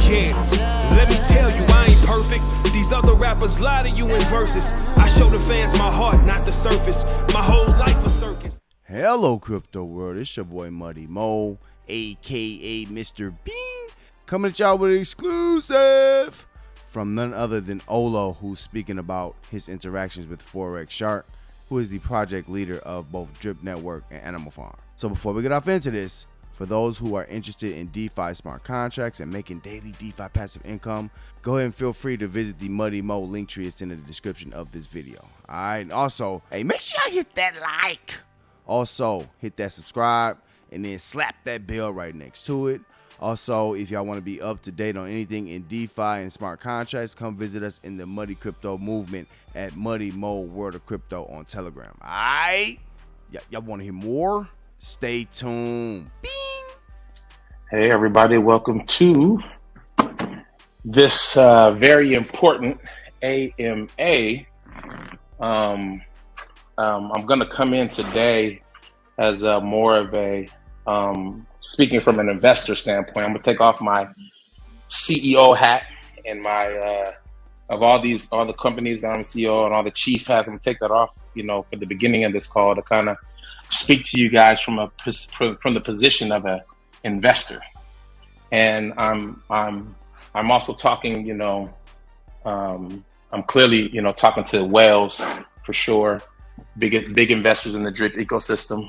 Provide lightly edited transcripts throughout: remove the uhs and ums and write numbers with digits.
Yeah, let me tell you, I ain't perfect. These other rappers lie to you in verses. I show the fans my heart, not the surface. My whole life a circus. Hello, crypto world. It's your boy Muddy Mo, aka Mr. Bean, coming at y'all with an exclusive from none other than Olo, who's speaking about his interactions with Forex Shark, who is the project leader of both Drip Network and Animal Farm. So before we get off into this, for those who are interested in DeFi smart contracts and making daily DeFi passive income, go ahead and feel free to visit the Muddy Mo link tree. It's in the description of this video. All right. And also, hey, make sure you hit that like. Also, hit that subscribe and then slap that bell right next to it. Also, if y'all want to be up to date on anything in DeFi and smart contracts, come visit us in the Muddy Crypto movement at Muddy Mo World of Crypto on Telegram. All right. Y'all want to hear more? Stay tuned. Bing. Hey everybody, welcome to this very important AMA. I'm going to come in today as more of a speaking from an investor standpoint. I'm going to take off my CEO hat and my of all the companies that I'm CEO and all the chief hats. I'm going to take that off, for the beginning of this call to kind of speak to you guys from the position of an investor. And I'm also talking, I'm clearly, talking to whales for sure, big investors in the drip ecosystem,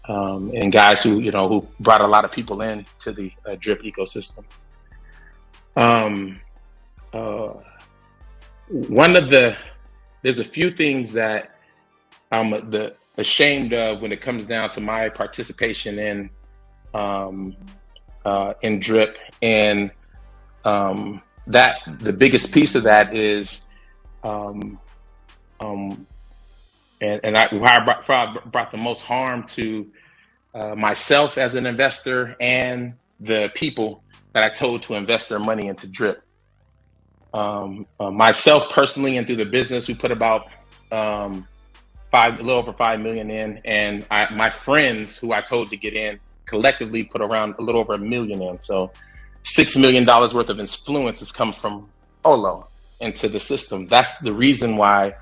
and guys who brought a lot of people in to the drip ecosystem. There's a few things that I'm ashamed of when it comes down to my participation in drip, and that the biggest piece of that is why I brought the most harm to myself as an investor and the people that I told to invest their money into drip. Myself personally, and through the business, we put about a little over 5 million in, and my friends who I told to get in collectively put around a little over 1 million in. So $6 million worth of influence has come from Olo into the system. That's the reason why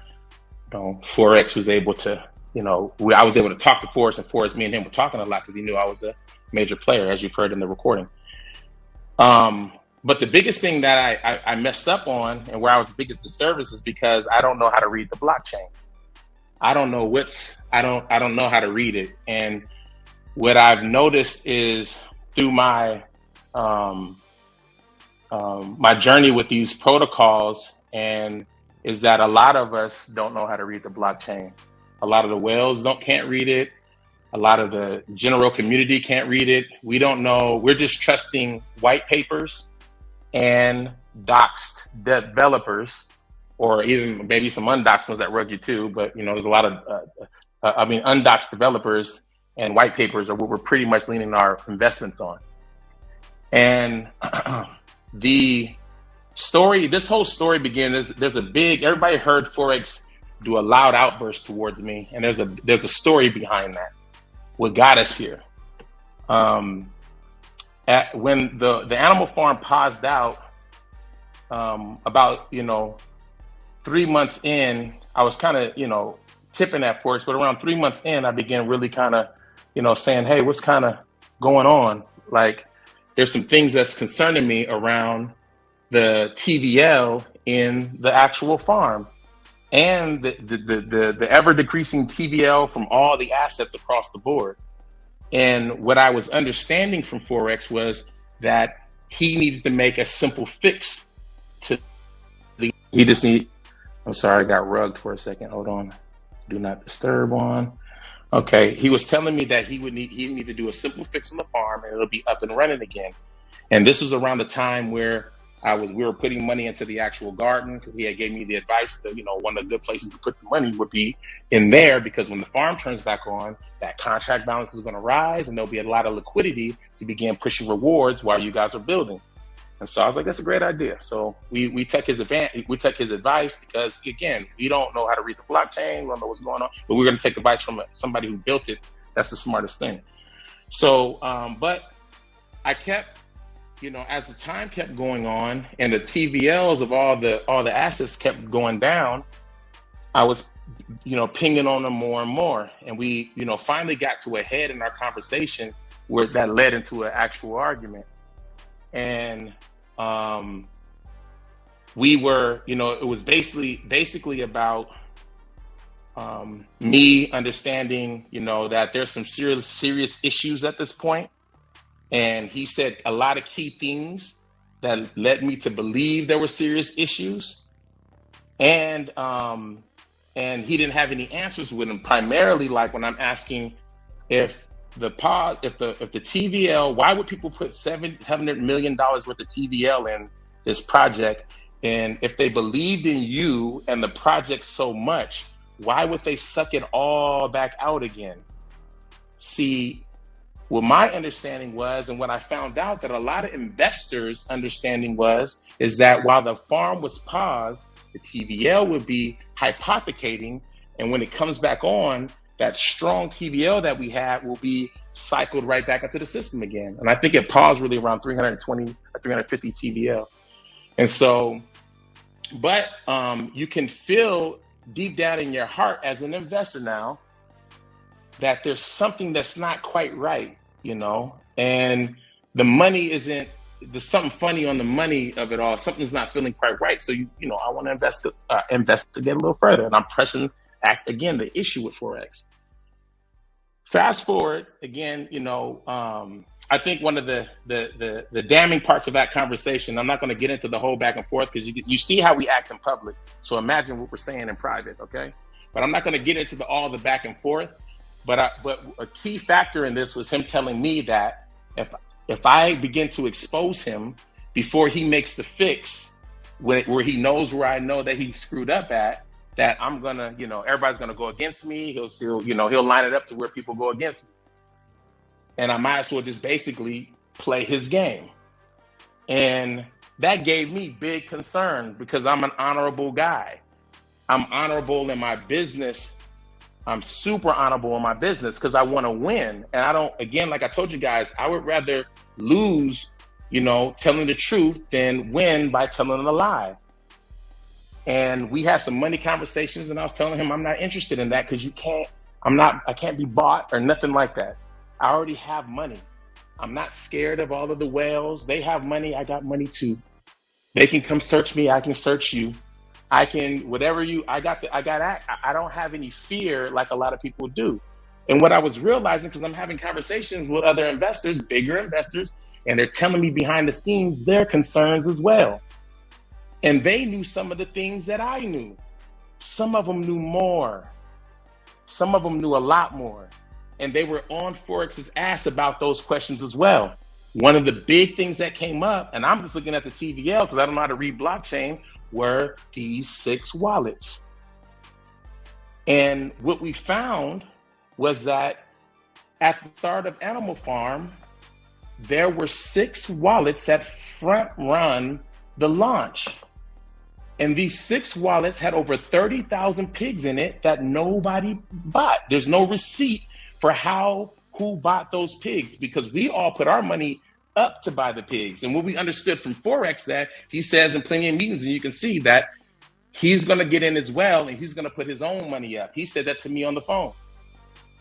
Forex was able to, I was able to talk to Forex, and Forex, me and him were talking a lot because he knew I was a major player, as you've heard in the recording. But the biggest thing that I messed up on, and where I was the biggest disservice, is because I don't know how to read the blockchain. I don't know how to read it. And what I've noticed is through my my journey with these protocols, and is that a lot of us don't know how to read the blockchain. A lot of the whales can't read it. A lot of the general community can't read it. We don't know. We're just trusting white papers and doxed developers, or even maybe some undoxed ones that rug you too. But there's a lot of undoxed developers, and white papers are what we're pretty much leaning our investments on. And this whole story began. Everybody heard Forex do a loud outburst towards me, and there's a story behind that. What got us here? When the animal farm paused out, about 3 months in, I was kind of tipping at Forex, but around 3 months in, I began really kind of saying, hey, what's kind of going on? Like, there's some things that's concerning me around the TVL in the actual farm, and the ever decreasing TVL from all the assets across the board. And what I was understanding from Forex was that he needed to make a simple fix to I'm sorry, I got rugged for a second. Hold on. Do not disturb on. Okay. He was telling me that he need to do a simple fix on the farm and it'll be up and running again. And this was around the time where we were putting money into the actual garden, because he had gave me the advice that, one of the good places to put the money would be in there, because when the farm turns back on, that contract balance is going to rise and there'll be a lot of liquidity to begin pushing rewards while you guys are building. And so I was like, that's a great idea. So we took his advice, because again, we don't know how to read the blockchain, we don't know what's going on, but we're going to take advice from somebody who built it. That's the smartest thing. So, but I kept as the time kept going on and the TVLs of all the assets kept going down, I was, pinging on them more and more. And we, finally got to a head in our conversation where that led into an actual argument. And we were, it was basically about me understanding, that there's some serious issues at this point. And he said a lot of key things that led me to believe there were serious issues. And he didn't have any answers with him, primarily like when I'm asking if the TVL, why would people put $700 million worth of TVL in this project? And if they believed in you and the project so much, why would they suck it all back out again? See, what my understanding was, and what I found out that a lot of investors' understanding is that while the farm was paused, the TVL would be hypothecating, and when it comes back on, that strong TVL that we had will be cycled right back into the system again. And I think it paused really around 320 or 350 TVL. And so, but you can feel deep down in your heart as an investor now that there's something that's not quite right, and the money isn't, there's something funny on the money of it all. Something's not feeling quite right. So, I want to investigate a little further, and I'm pressing again the issue with Forex. Fast forward again, I think one of the damning parts of that conversation, I'm not going to get into the whole back and forth because you see how we act in public. So imagine what we're saying in private, okay? But I'm not going to get into all the back and forth. But a key factor in this was him telling me that if I begin to expose him before he makes the fix, where he knows where I know that he screwed up at, that I'm gonna, everybody's gonna go against me. He'll line it up to where people go against me, and I might as well just basically play his game. And that gave me big concern because I'm an honorable guy. I'm honorable in my business. I'm super honorable in my business because I want to win. And I don't, again, like I told you guys, I would rather lose, telling the truth than win by telling a lie. And we had some money conversations, and I was telling him I'm not interested in that because I can't be bought or nothing like that. I already have money. I'm not scared of all of the whales. They have money. I got money too. They can come search me. I can search you. I can, whatever I don't have any fear like a lot of people do. And what I was realizing, because I'm having conversations with other investors, bigger investors, and they're telling me behind the scenes their concerns as well. And they knew some of the things that I knew. Some of them knew more. Some of them knew a lot more. And they were on Forex's ass about those questions as well. One of the big things that came up, and I'm just looking at the TVL because I don't know how to read blockchain, were these 6 wallets. And what we found was that at the start of Animal Farm, there were 6 wallets that front run the launch. And these 6 wallets had over 30,000 pigs in it that nobody bought. There's no receipt for who bought those pigs because we all put our money up to buy the pigs. And what we understood from Forex that he says in plenty of meetings, and you can see that he's going to get in as well, and he's going to put his own money up. He said that to me on the phone.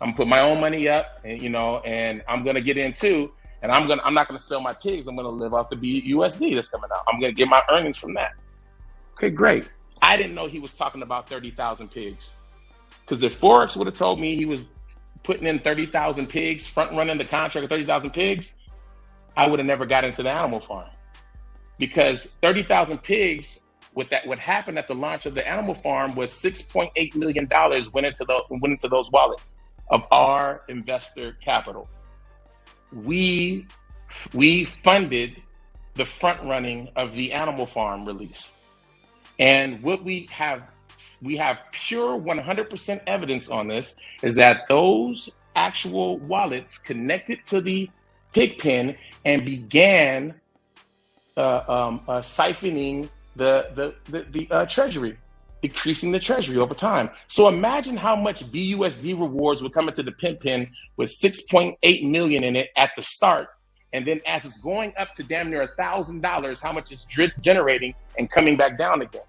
I'm going to put my own money up, and and I'm going to get in too. And I'm not going to sell my pigs. I'm going to live off the USD that's coming out. I'm going to get my earnings from that. Okay, great. I didn't know he was talking about 30,000 pigs. Because if Forex would have told me he was putting in 30,000 pigs, front running the contract of 30,000 pigs, I would have never got into the Animal Farm. Because 30,000 pigs, what happened at the launch of the Animal Farm was $6.8 million went into those wallets of our investor capital. We funded the front running of the Animal Farm release. And what we have pure 100% evidence on this is that those actual wallets connected to the pig pen and began siphoning the treasury, decreasing the treasury over time. So imagine how much BUSD rewards would come into the pig pen with 6.8 million in it at the start And then as it's going up to damn near $1,000, how much it's generating and coming back down again.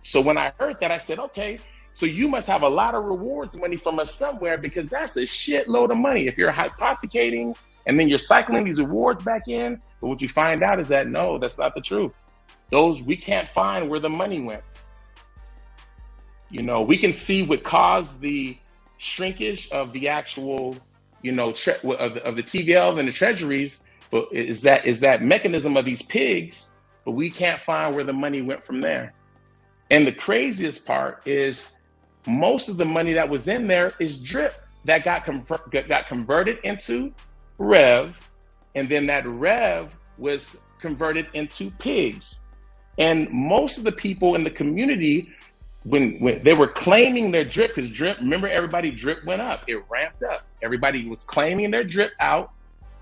So when I heard that, I said, okay, so you must have a lot of rewards money from us somewhere, because that's a shitload of money. If you're hypothecating and then you're cycling these rewards back in, but what you find out is that, no, that's not the truth. We can't find where the money went. You know, we can see what caused the shrinkage of the actual, you know, of the TVL and the treasuries, but is that mechanism of these pigs, but we can't find where the money went from there. And the craziest part is most of the money that was in there is drip that got converted into rev, and then that rev was converted into pigs. And most of the people in the community, when they were claiming their drip, because drip, remember, everybody, drip went up, it ramped up. Everybody was claiming their drip out.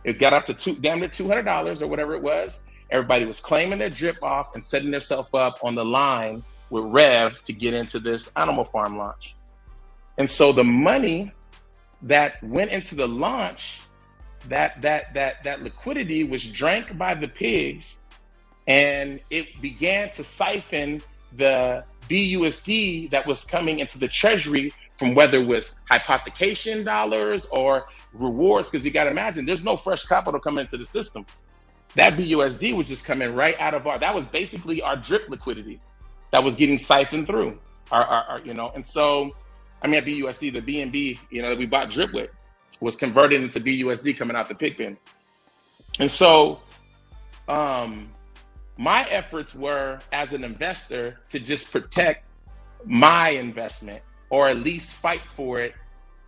It got up to damn near $200 or whatever it was. Everybody was claiming their drip off and setting themselves up on the line with Rev to get into this animal farm launch. And so the money that went into the launch, that liquidity was drank by the pigs, and it began to siphon the BUSD that was coming into the treasury from whether it was hypothecation dollars or rewards, because you got to imagine there's no fresh capital coming into the system. That BUSD was just coming right out of that was basically our drip liquidity that was getting siphoned through our you know. And so, I mean, at BUSD, the BNB, you know, that we bought drip with was converted into BUSD coming out the pig pen. And so, my efforts were, as an investor, to just protect my investment, or at least fight for it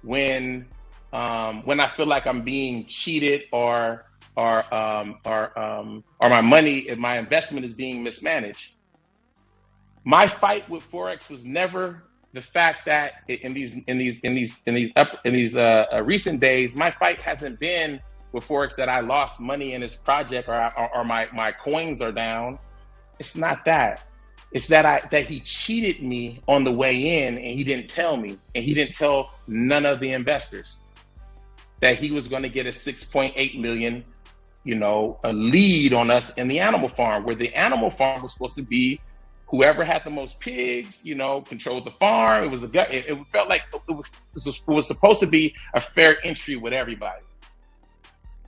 when I feel like I'm being cheated or my money, my investment is being mismanaged. My fight with Forex was never the fact that in these recent days, my fight hasn't been with Forex that I lost money in his project or my coins are down. It's not that. It's that he cheated me on the way in, and he didn't tell me, and he didn't tell none of the investors that he was going to get a 6.8 million, you know, a lead on us in the animal farm, where the animal farm was supposed to be whoever had the most pigs, you know, controlled the farm. It was it felt like it was supposed to be a fair entry with everybody.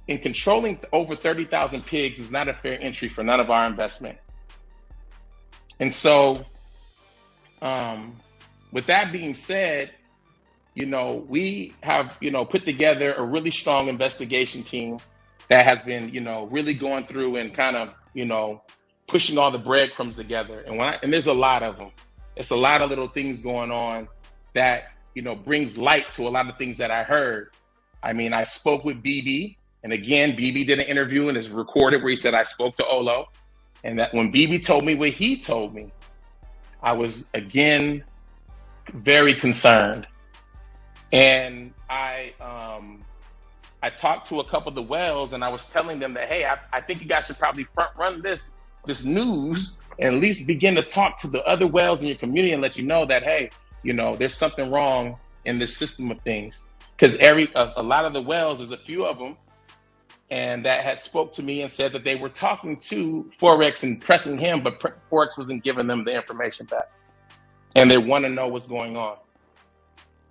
And controlling over 30,000 pigs is not a fair entry for none of our investment. And so, with that being said, you know, we have, you know, put together a really strong investigation team that has been, you know, really going through and kind of, you know, pushing all the breadcrumbs together. And there's a lot of them. It's a lot of little things going on that, you know, brings light to a lot of things that I heard. I mean, I spoke with BB, and again, BB did an interview and it's recorded where he said I spoke to Olo, and that when BB told me what he told me, I was again very concerned. And I talked to a couple of the whales, and I was telling them that, hey, I think you guys should probably front run this news and at least begin to talk to the other whales in your community and let you know that, hey, you know, there's something wrong in this system of things. Because a lot of the whales, there's a few of them, and that had spoke to me and said that they were talking to Forex and pressing him, but Forex wasn't giving them the information back. And they want to know what's going on.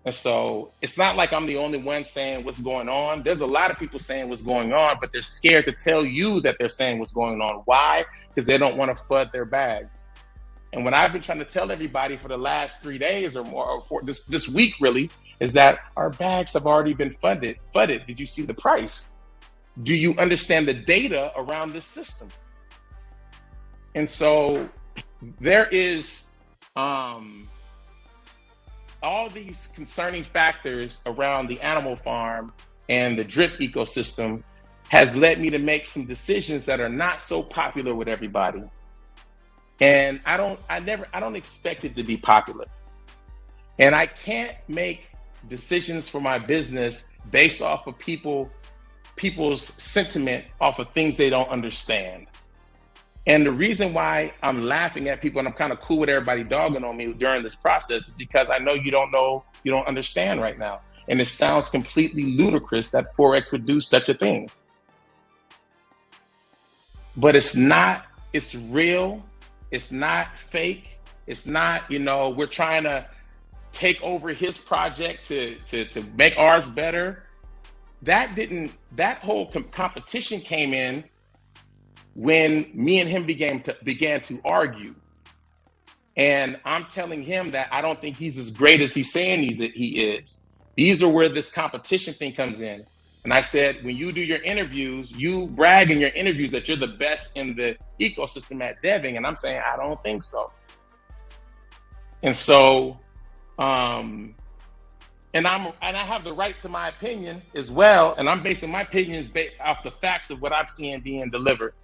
And so it's not like I'm the only one saying what's going on. There's a lot of people saying what's going on, but they're scared to tell you that they're saying what's going on. Why? Because they don't want to FUD their bags. And what I've been trying to tell everybody for the last 3 days or more, or for this week really, is that our bags have already been FUDed. Did you see the price? Do you understand the data around this system? And so there is all these concerning factors around the animal farm and the drip ecosystem has led me to make some decisions that are not so popular with everybody. And I don't expect it to be popular. And I can't make decisions for my business based off of people's sentiment, off of things they don't understand. And the reason why I'm laughing at people and I'm kind of cool with everybody dogging on me during this process is because I know you don't understand right now. And it sounds completely ludicrous that Forex would do such a thing. but it's not, it's real. It's not fake. It's not, we're trying to take over his project to make ours better. That whole competition came in when me and him began to argue. And I'm telling him that I don't think he's as great as he's saying he is. These are where this competition thing comes in. And I said, when you do your interviews, you brag in your interviews that you're the best in the ecosystem at deving. And I'm saying, I don't think so. And so, and I have the right to my opinion as well. And I'm basing my opinions off the facts of what I've seen being delivered.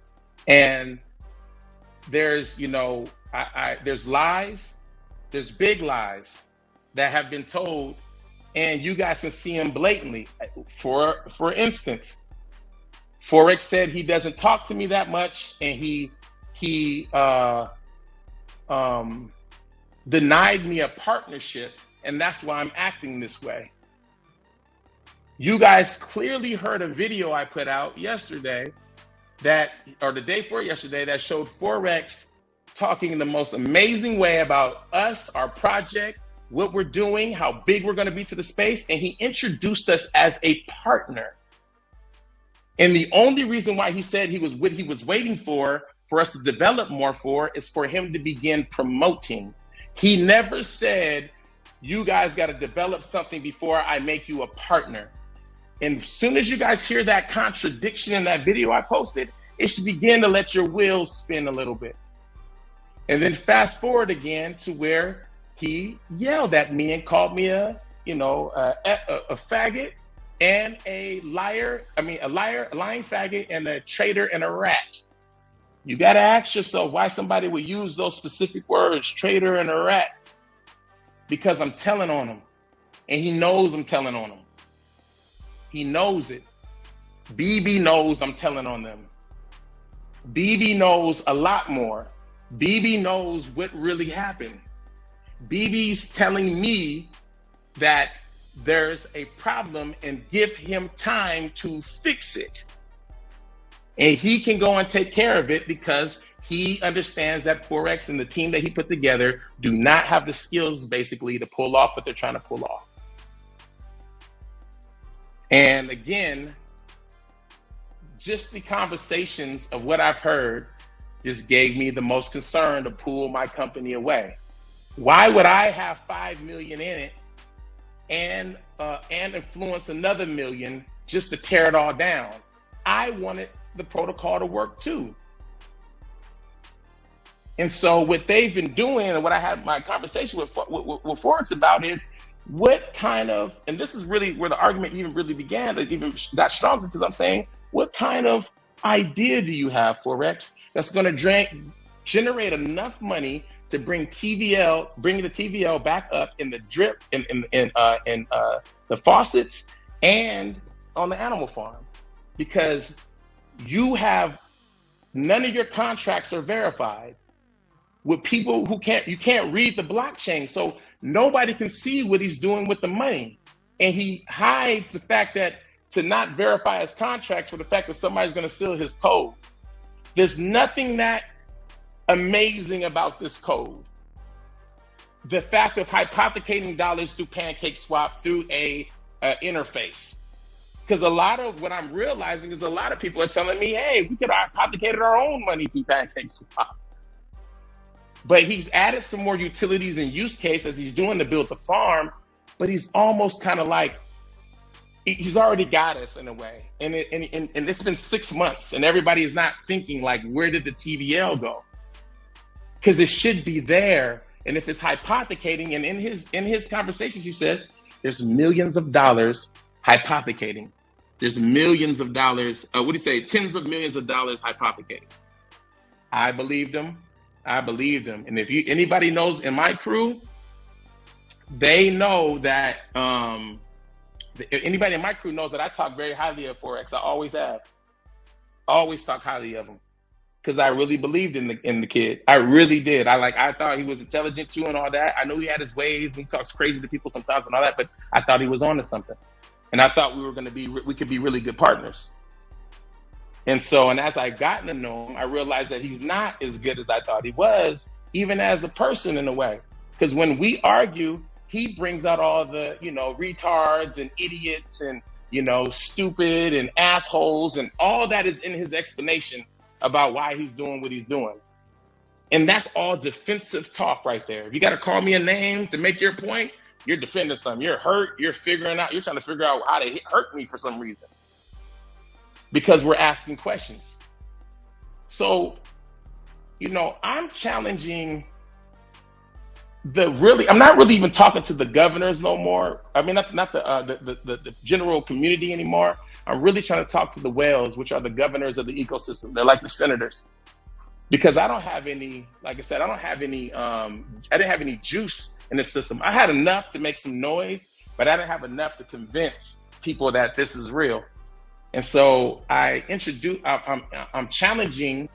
And there's, there's lies, there's big lies that have been told, and you guys can see them blatantly. For instance, Forex said he doesn't talk to me that much, and he denied me a partnership, and that's why I'm acting this way. You guys clearly heard a video I put out yesterday or the day before yesterday, that showed Forex talking in the most amazing way about us, our project, what we're doing, how big we're going to be to the space. And he introduced us as a partner. And the only reason why he said what he was waiting for us to develop more is for him to begin promoting. He never said, you guys got to develop something before I make you a partner. And as soon as you guys hear that contradiction in that video I posted, it should begin to let your wheels spin a little bit. And then fast forward again to where he yelled at me and called me a faggot and a liar. A lying faggot, and a traitor and a rat. You got to ask yourself why somebody would use those specific words, traitor and a rat. Because I'm telling on him, and he knows I'm telling on him. He knows it. BB knows I'm telling on them. BB knows a lot more. BB knows what really happened. BB's telling me that there's a problem and give him time to fix it. And he can go and take care of it because he understands that Forex and the team that he put together do not have the skills basically to pull off what they're trying to pull off. And again, just the conversations of what I've heard just gave me the most concern to pull my company away. Why would I have 5 million in it and influence another million just to tear it all down? I wanted the protocol to work too. And so what they've been doing, and what I had my conversation with Forex about, is what kind of, and this is really where the argument even really began, it even got stronger, because I'm saying, what kind of idea do you have, Forex, that's going to generate enough money to bring the TVL back up in the drip, in the faucets, and on the animal farm? Because you have, none of your contracts are verified with people who you can't read the blockchain. So nobody can see what he's doing with the money. And he hides the fact that to not verify his contracts for the fact that somebody's going to steal his code. There's nothing that amazing about this code. The fact of hypothecating dollars through Pancake Swap through a interface. Because a lot of what I'm realizing is a lot of people are telling me, hey, we could have hypothecated our own money through Pancake Swap. But he's added some more utilities and use case as he's doing to build the farm, but he's almost kind of like, he's already got us in a way. And it's been 6 months and everybody is not thinking like, where did the TVL go? Because it should be there. And if it's hypothecating, and in his conversations, he says, there's millions of dollars hypothecating. There's millions of dollars, tens of millions of dollars hypothecating. I believed him. And if anybody knows in my crew, they know that, anybody in my crew knows that I talk very highly of Forex. I always have. Always talk highly of him. Because I really believed in the kid. I really did. I thought he was intelligent too and all that. I know he had his ways and he talks crazy to people sometimes and all that, but I thought he was onto something. And I thought we could be really good partners. And so, and as I've gotten to know him, I realized that he's not as good as I thought he was, even as a person in a way. Because when we argue, he brings out all the, retards and idiots and, stupid and assholes, and all that is in his explanation about why he's doing what he's doing. And that's all defensive talk right there. If you got to call me a name to make your point, you're defending something. You're hurt. You're trying to figure out how to hurt me for some reason, because we're asking questions. So, I'm challenging I'm not really even talking to the governors no more. I mean, not the general community anymore. I'm really trying to talk to the whales, which are the governors of the ecosystem. They're like the senators, because I don't have any, like I said, I didn't have any juice in the system. I had enough to make some noise, but I didn't have enough to convince people that this is real. And so I'm challenging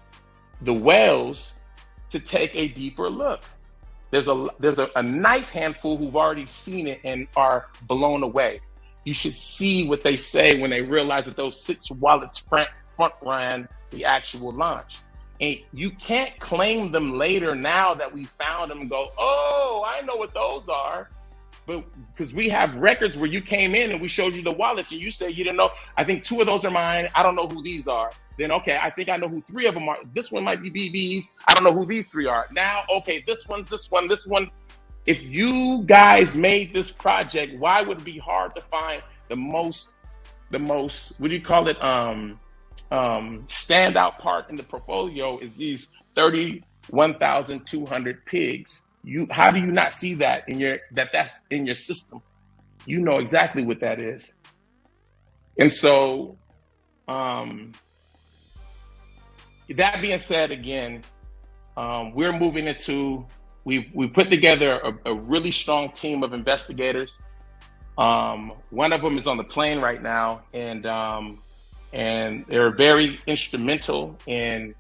the whales to take a deeper look. There's a nice handful who've already seen it and are blown away. You should see what they say when they realize that those 6 wallets front ran the actual launch. And you can't claim them later now that we found them and go, oh, I know what those are. But because we have records where you came in and we showed you the wallets and you said you didn't know. I think 2 of those are mine. I don't know who these are. Then, okay, I think I know who 3 of them are. This one might be BB's. I don't know who these 3 are. Now, okay, this one. If you guys made this project, why would it be hard to find the most, what do you call it? Standout part in the portfolio is these 31,200 pigs. How do you not see that that's in your system? You know exactly what that is. And so, that being said, again, we're moving into, we put together a really strong team of investigators. One of them is on the plane right now, and they're very instrumental in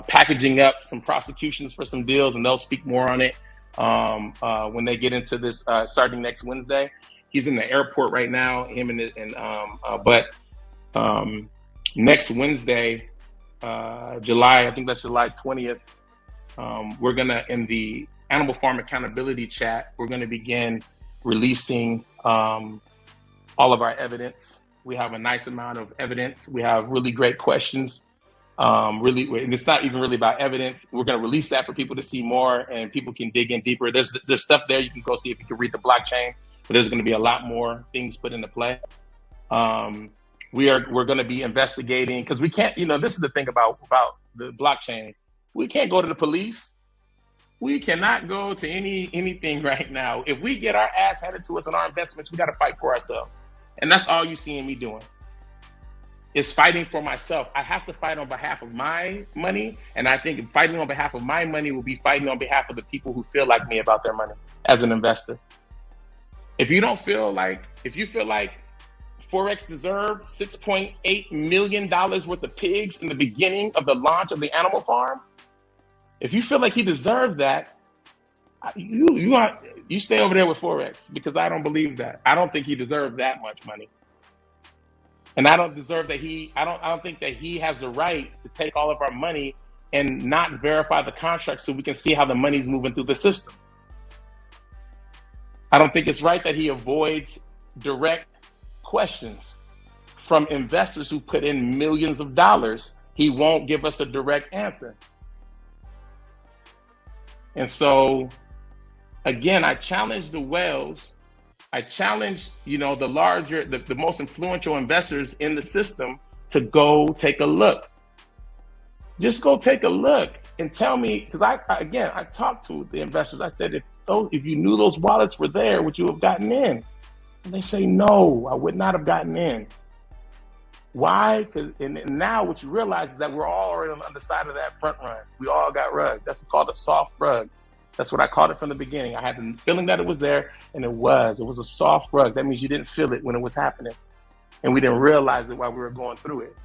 packaging up some prosecutions for some deals, and they'll speak more on it when they get into this starting next Wednesday. He's in the airport right now, but next Wednesday, I think that's July 20th, we're gonna, in the Animal Farm Accountability Chat, we're gonna begin releasing all of our evidence. We have a nice amount of evidence. We have really great questions. And it's not even really about evidence. We're going to release that for people to see more, and people can dig in deeper. There's stuff there you can go see if you can read the blockchain, but there's going to be a lot more things put into play. We're going to be investigating, because we can't, this is the thing about the blockchain. We can't go to the police. We cannot go to anything right now. If we get our ass handed to us on our investments, we got to fight for ourselves. And that's all you see me doing, is fighting for myself. I have to fight on behalf of my money. And I think fighting on behalf of my money will be fighting on behalf of the people who feel like me about their money as an investor. If you feel like Forex deserved $6.8 million worth of pigs in the beginning of the launch of the Animal Farm, if you feel like he deserved that, you stay over there with Forex, because I don't believe that. I don't think he deserved that much money. And I don't deserve that I don't think that he has the right to take all of our money and not verify the contract so we can see how the money's moving through the system. I don't think it's right that he avoids direct questions from investors who put in millions of dollars. He won't give us a direct answer. And so, again, I challenge the whales. I challenge, the most influential investors in the system to go take a look. Just go take a look and tell me, because I talked to the investors. I said, if you knew those wallets were there, would you have gotten in? And they say, no, I would not have gotten in. Why? And now what you realize is that we're all already on the other side of that front run. We all got rugged. That's called a soft rug. That's what I called it from the beginning. I had the feeling that it was there, and it was a soft rug. That means you didn't feel it when it was happening, and we didn't realize it while we were going through it.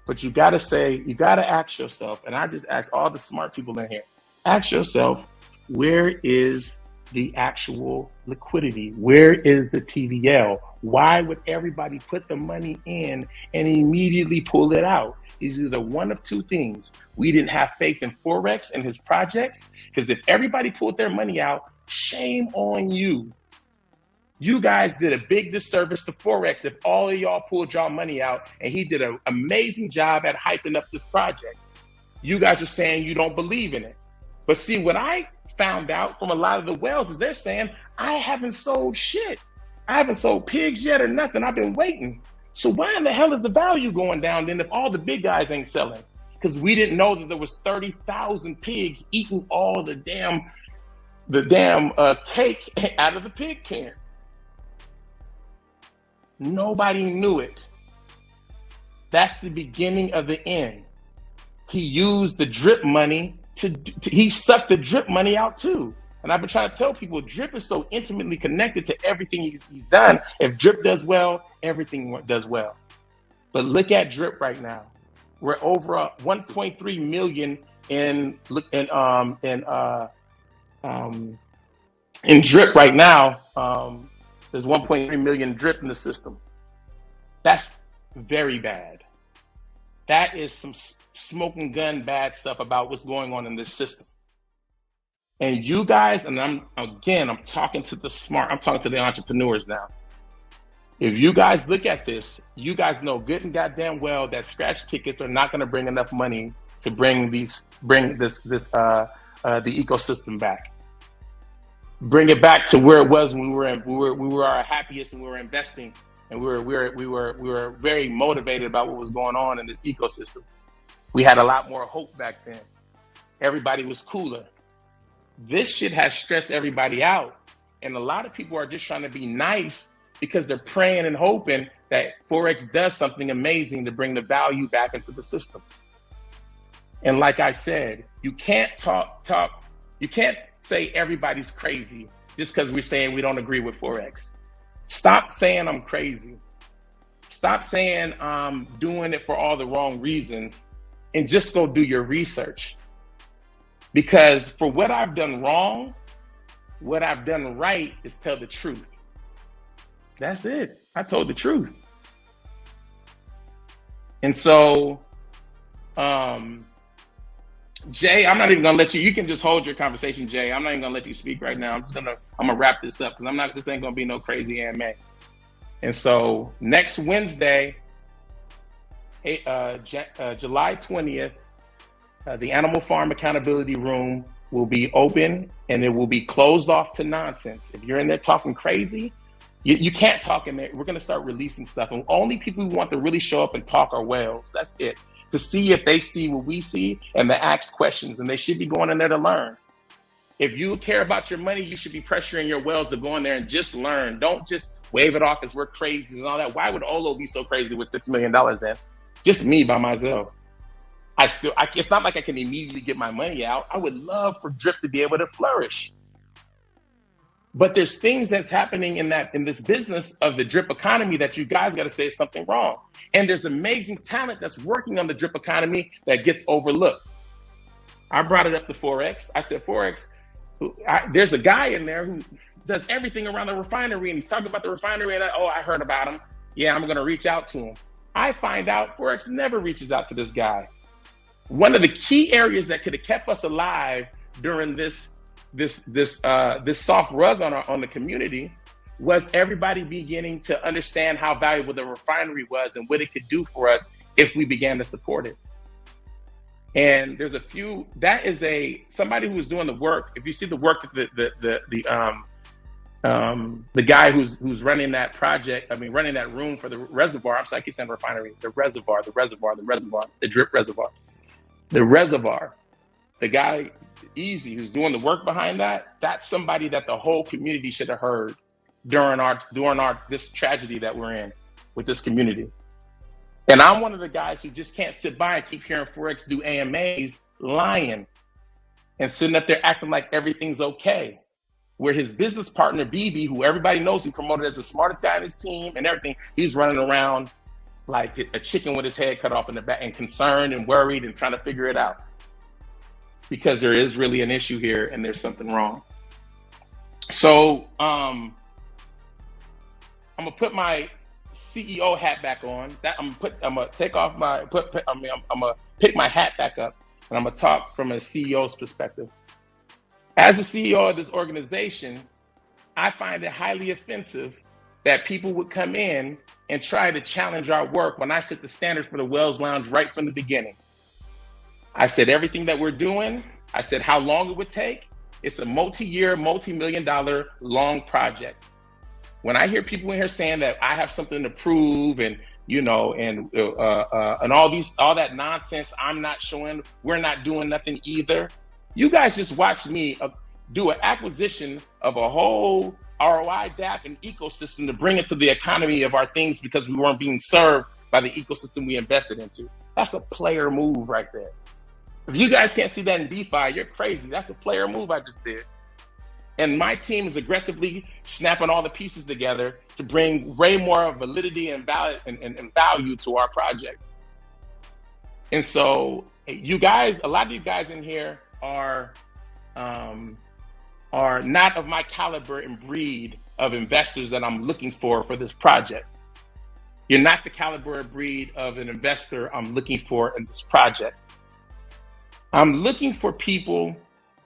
But you got to ask yourself, and I just ask all the smart people in here, ask yourself, where is the actual liquidity? Where is the TVL? Why would everybody put the money in and immediately pull it out? It's either one of two things. We didn't have faith in Forex and his projects, because if everybody pulled their money out, shame on you. You guys did a big disservice to Forex if all of y'all pulled y'all money out, and he did an amazing job at hyping up this project. You guys are saying you don't believe in it. But see, what I found out from a lot of the whales is they're saying, I haven't sold shit. I haven't sold pigs yet or nothing. I've been waiting. So why in the hell is the value going down then if all the big guys ain't selling? Because we didn't know that there was 30,000 pigs eating all the damn cake out of the pig can. Nobody knew it. That's the beginning of the end. He used the drip money he sucked the drip money out too. And I've been trying to tell people, drip is so intimately connected to everything he's done. If drip does well, everything does well. But look at drip right now. We're over 1.3 million in drip right now. There's 1.3 million drip in the system. That's very bad. That is some smoking gun bad stuff about what's going on in this system. And you guys, and I'm talking to the entrepreneurs now. If you guys look at this, you guys know good and goddamn well that scratch tickets are not going to bring enough money to bring the ecosystem back. Bring it back to where it was when we were our happiest and we were investing, and we were very motivated about what was going on in this ecosystem. We had a lot more hope back then. Everybody was cooler. This shit has stressed everybody out. And a lot of people are just trying to be nice because they're praying and hoping that Forex does something amazing to bring the value back into the system. And like I said, you can't you can't say everybody's crazy just because we're saying we don't agree with Forex. Stop saying I'm crazy. Stop saying I'm doing it for all the wrong reasons, and just go do your research. Because for what I've done wrong, what I've done right is tell the truth. That's it. I told the truth. And so, Jay, I'm not even gonna let you can just hold your conversation, Jay. I'm not even gonna let you speak right now. I'm gonna wrap this up because this ain't gonna be no crazy AMA. And so next Wednesday, July 20th, the Animal Farm Accountability Room will be open and it will be closed off to nonsense. If you're in there talking crazy, you can't talk in there. We're going to start releasing stuff. And only people who want to really show up and talk are whales. That's it. To see if they see what we see and to ask questions. And they should be going in there to learn. If you care about your money, you should be pressuring your whales to go in there and just learn. Don't just wave it off as we're crazy and all that. Why would Olo be so crazy with $6 million in? Just me by myself. It's not like I can immediately get my money out. I would love for drip to be able to flourish. But there's things that's happening in this business of the drip economy that you guys got to say is something wrong. And there's amazing talent that's working on the drip economy that gets overlooked. I brought it up to Forex. I said, Forex, there's a guy in there who does everything around the refinery, and he's talking about the refinery, and I heard about him. Yeah, I'm going to reach out to him. I find out Forex never reaches out to this guy. One of the key areas that could have kept us alive during this soft rug on the community was everybody beginning to understand how valuable the refinery was and what it could do for us if we began to support it. And there's somebody who was doing the work. If you see the work that the guy who's running that project, running that room for the reservoir. I'm sorry, I keep saying refinery. The drip reservoir. The reservoir. The guy, Easy, who's doing the work behind that, that's somebody that the whole community should have heard during this tragedy that we're in with this community. And I'm one of the guys who just can't sit by and keep hearing Forex do AMAs lying and sitting up there acting like everything's okay. Where his business partner, BB, who everybody knows he promoted as the smartest guy on his team and everything, he's running around like a chicken with his head cut off in the back and concerned and worried and trying to figure it out. Because there is really an issue here and there's something wrong. So I'm gonna put my CEO hat back on. I'm gonna take off my I'm gonna pick my hat back up, and I'm gonna talk from a CEO's perspective. As a CEO of this organization, I find it highly offensive that people would come in and try to challenge our work when I set the standards for the Wells Lounge right from the beginning. I said everything that we're doing. I said how long it would take. It's a multi-year, multi-million-dollar long project. When I hear people in here saying that I have something to prove and all that nonsense, I'm not showing, we're not doing nothing either. You guys just watch me do an acquisition of a whole ROI DAP and ecosystem to bring it to the economy of our things because we weren't being served by the ecosystem we invested into. That's a player move right there. If you guys can't see that in DeFi, you're crazy. That's a player move I just did. And my team is aggressively snapping all the pieces together to bring way more validity and value to our project. And so you guys, a lot of you guys in here are not of my caliber and breed of investors that I'm looking for this project. You're not the caliber and breed of an investor I'm looking for in this project. I'm looking for people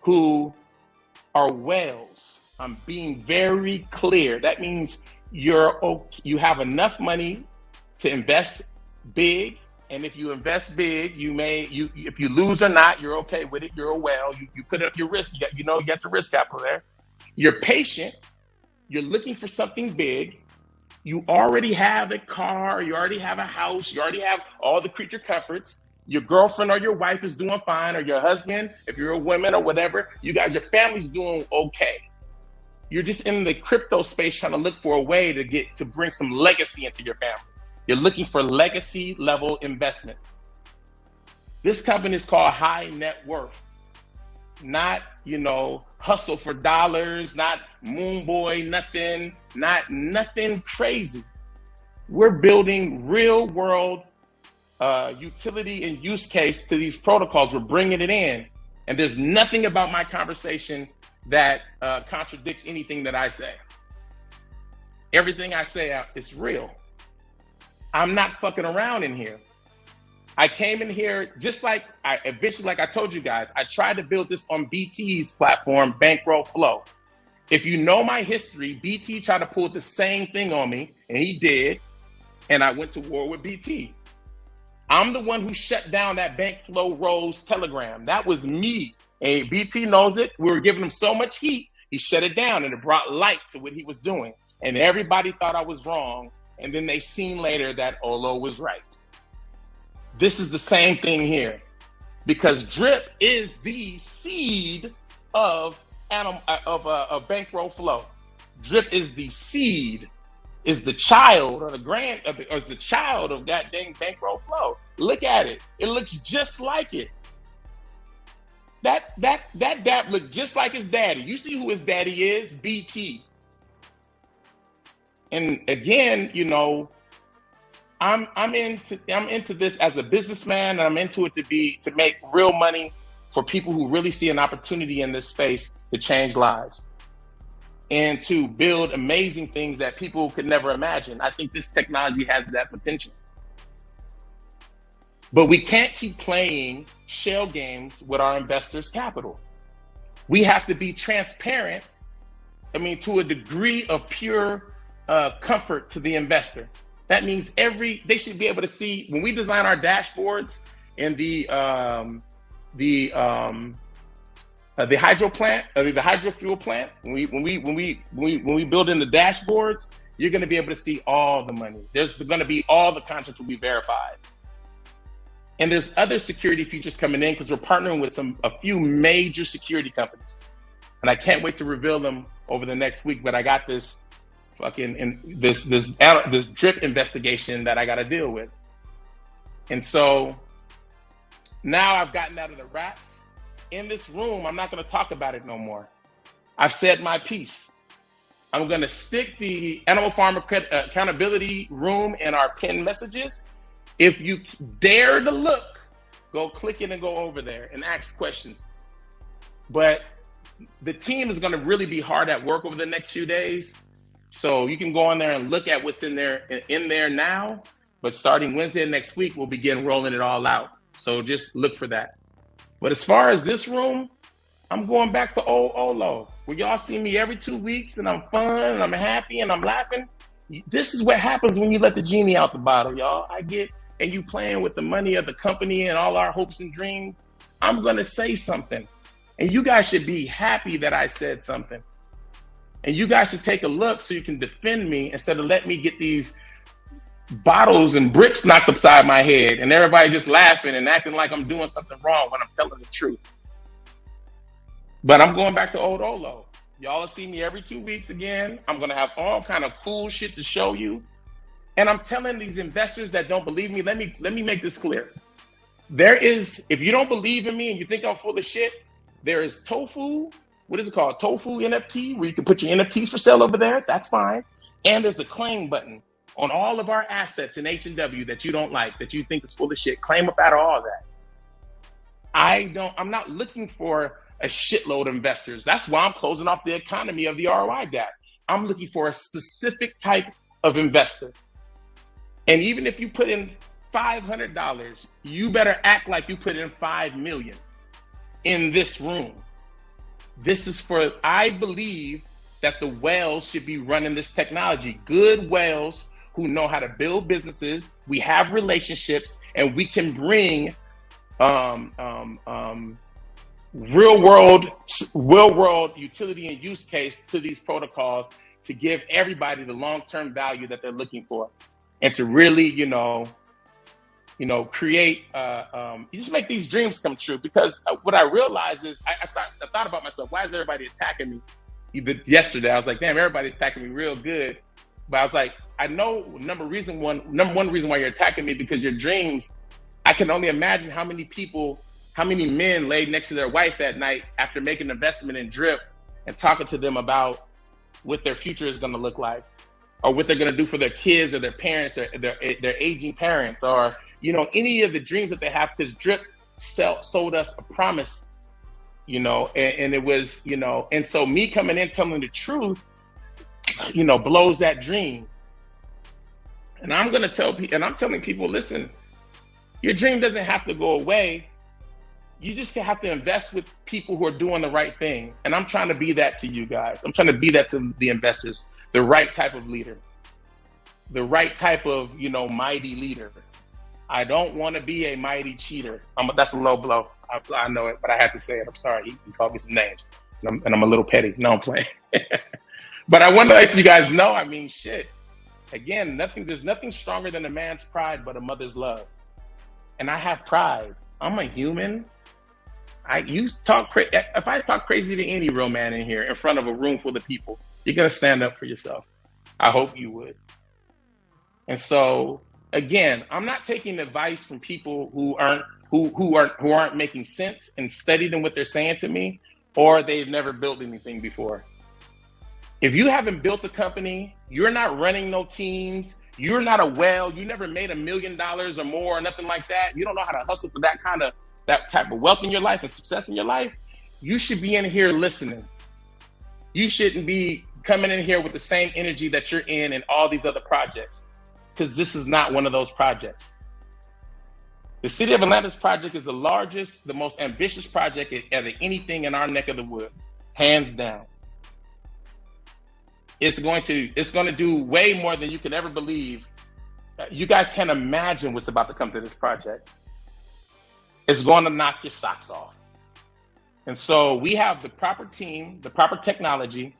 who are whales. I'm being very clear. That means you have enough money to invest big, and if you invest big, if you lose or not, you're okay with it. You're a whale. You put up your risk. You got the risk capital there. You're patient. You're looking for something big. You already have a car. You already have a house. You already have all the creature comforts. Your girlfriend or your wife is doing fine, or your husband, if you're a woman or whatever, your family's doing okay. You're just in the crypto space trying to look for a way to bring some legacy into your family. You're looking for legacy level investments. This company is called High Net Worth, not, hustle for dollars, not moon boy, nothing crazy. We're building real world utility and use case to these protocols. We're bringing it in, and there's nothing about my conversation that contradicts anything that I say. Everything I say is real. I'm not fucking around in here. I came in here just like I told you guys, I tried to build this on BT's platform, Bankroll Flow. If you know my history, BT tried to pull the same thing on me, and he did, and I went to war with BT. I'm the one who shut down that Bankflow Rose Telegram. That was me. And BT knows it. We were giving him so much heat, he shut it down, and it brought light to what he was doing. And everybody thought I was wrong. And then they seen later that Olo was right. This is the same thing here, because Drip is the seed of Bankroll Flow. Drip is the seed. Is the child or the child of that dang Bankroll Flow. Look at it. It looks just like it. That dad looked just like his daddy. You see who his daddy is? BT. And again, I'm into this as a businessman, and I'm into it to make real money for people who really see an opportunity in this space to change lives and to build amazing things that people could never imagine. I think this technology has that potential. But we can't keep playing shell games with our investors' capital. We have to be transparent, to a degree of pure comfort to the investor. That means they should be able to see, when we design our dashboards in the hydro plant, the hydro fuel plant, when we build in the dashboards, you're going to be able to see all the money. There's going to be all the contracts will be verified. And there's other security features coming in because we're partnering with a few major security companies. And I can't wait to reveal them over the next week, but I got this this drip investigation that I got to deal with. And so now I've gotten out of the wraps. In this room, I'm not going to talk about it no more. I've said my piece. I'm going to stick the Animal Farm Accountability Room in our pinned messages. If you dare to look, go click it and go over there and ask questions. But the team is going to really be hard at work over the next few days. So you can go in there and look at what's in there now. But starting Wednesday next week, we'll begin rolling it all out. So just look for that. But as far as this room, I'm going back to old Olo, where y'all see me every 2 weeks and I'm fun and I'm happy and I'm laughing. This is what happens when you let the genie out the bottle, y'all. And you playing with the money of the company and all our hopes and dreams. I'm going to say something. And you guys should be happy that I said something. And you guys should take a look so you can defend me instead of let me get these bottles and bricks knocked upside my head and everybody just laughing and acting like I'm doing something wrong when I'm telling the truth. But I'm going back to old Olo. Y'all will see me every 2 weeks again. I'm going to have all kind of cool shit to show you. And I'm telling these investors that don't believe me, let me make this clear. If you don't believe in me and you think I'm full of shit, there is Tofu. What is it called? Tofu NFT, where you can put your NFTs for sale over there. That's fine. And there's a claim button on all of our assets in HNW that you don't like, that you think is full of shit. Claim up out of all that. I'm not looking for a shitload of investors. That's why I'm closing off the economy of the ROI gap. I'm looking for a specific type of investor. And even if you put in $500, you better act like you put in $5 million in this room. I believe that the whales should be running this technology. Good whales who know how to build businesses. We have relationships, and we can bring real world utility and use case to these protocols to give everybody the long-term value that they're looking for, and to really, create, you just make these dreams come true. Because what I realized is I thought about myself, why is everybody attacking me? Even yesterday, I was like, damn, everybody's attacking me real good. But I was like, I know number one reason why you're attacking me, because your dreams, I can only imagine how many men laid next to their wife at night after making an investment in Drip and talking to them about what their future is going to look like, or what they're going to do for their kids or their parents or their aging parents, or any of the dreams that they have, because Drip sold us a promise, and it was, and so me coming in telling the truth, blows that dream. And I'm going to tell people, and I'm telling people, listen, your dream doesn't have to go away. You just have to invest with people who are doing the right thing. And I'm trying to be that to you guys. I'm trying to be that to the investors, the right type of leader, the right type of, mighty leader. I don't want to be a mighty cheater. That's a low blow. I know it, but I have to say it. I'm sorry. He called me some names, and I'm a little petty. No, I'm playing. But I want to let you guys know, shit. Again, there's nothing stronger than a man's pride but a mother's love. And I have pride. I'm a human. If I talk crazy to any real man in here in front of a room full of people, you're going to stand up for yourself. I hope you would. And so, again, I'm not taking advice from people who aren't making sense and studied what they're saying to me, or they've never built anything before. If you haven't built a company, you're not running no teams, you're not a whale, you never made $1 million or more or nothing like that, you don't know how to hustle for that type of wealth in your life and success in your life, you should be in here listening. You shouldn't be coming in here with the same energy that you're in all these other projects, because this is not one of those projects. The City of Atlanta's project is the largest, the most ambitious project of anything in our neck of the woods, hands down. It's going to do way more than you could ever believe. You guys can't imagine what's about to come to this project. It's going to knock your socks off. And so we have the proper team, the proper technology,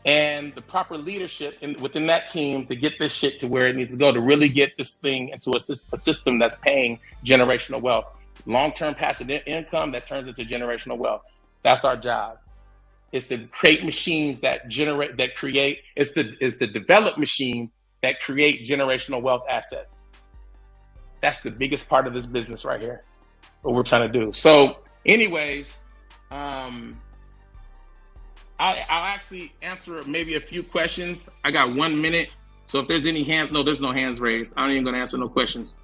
and the proper leadership within that team to get this shit to where it needs to go, to really get this thing into a system that's paying generational wealth. Long-term passive income that turns into generational wealth. That's our job. It's to create machines it's to develop machines that create generational wealth assets. That's the biggest part of this business right here, what we're trying to do. So anyways, I'll actually answer maybe a few questions. I got 1 minute. So if there's any there's no hands raised. I'm not even going to answer no questions.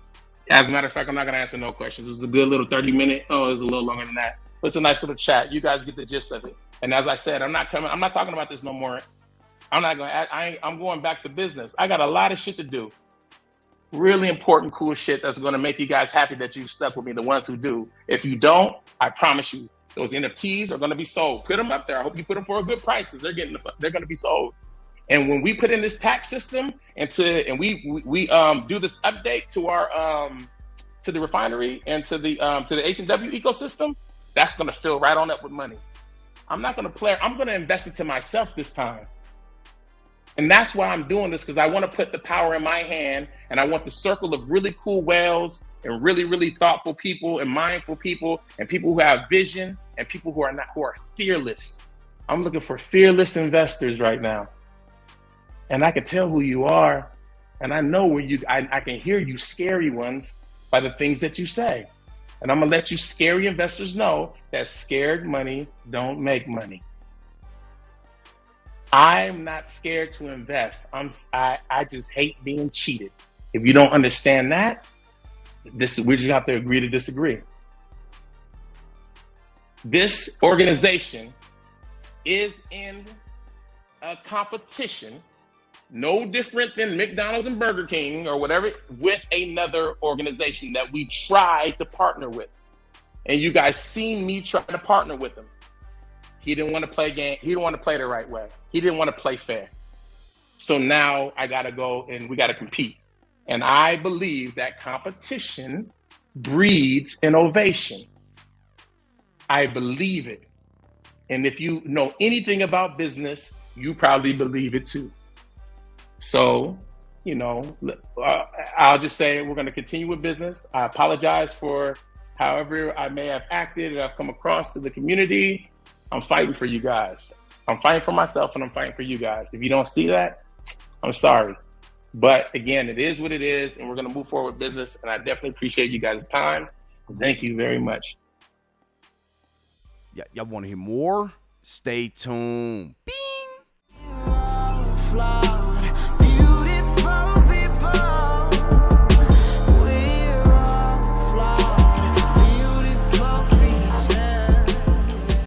As a matter of fact, I'm not going to answer no questions. This is a good little 30-minute. Oh, it's a little longer than that. But it's a nice little chat. You guys get the gist of it. And as I said, I'm not talking about this no more. I'm going back to business. I got a lot of shit to do. Really important, cool shit that's going to make you guys happy that you stuck with me, the ones who do. If you don't, I promise you, those NFTs are going to be sold. Put them up there. I hope you put them for a good prices. They're going to be sold. And when we put in this tax system and we do this update to our to the refinery and to the HNW ecosystem, that's going to fill right on up with money. I'm not going to play. I'm going to invest into myself this time. And that's why I'm doing this, because I want to put the power in my hand, and I want the circle of really cool whales and really, really thoughtful people and mindful people and people who have vision and people who are fearless. I'm looking for fearless investors right now. And I can tell who you are, and I know where I can hear you scary ones by the things that you say. And I'm gonna let you scary investors know that scared money don't make money. I'm not scared to invest. I just hate being cheated. If you don't understand that, we just have to agree to disagree. This organization is in a competition, no different than McDonald's and Burger King or whatever, with another organization that we tried to partner with. And you guys seen me try to partner with them. He didn't want to play game. He didn't want to play the right way. He didn't want to play fair. So now I got to go and we got to compete. And I believe that competition breeds innovation. I believe it. And if you know anything about business, you probably believe it too. So, I'll just say we're going to continue with business. I apologize for however I may have acted and I've come across to the community. I'm fighting for you guys. I'm fighting for myself and I'm fighting for you guys. If you don't see that, I'm sorry. But again, it is what it is, and we're going to move forward with business. And I definitely appreciate you guys' time. Thank you very much. Yeah, y'all want to hear more? Stay tuned. Bing! Fly.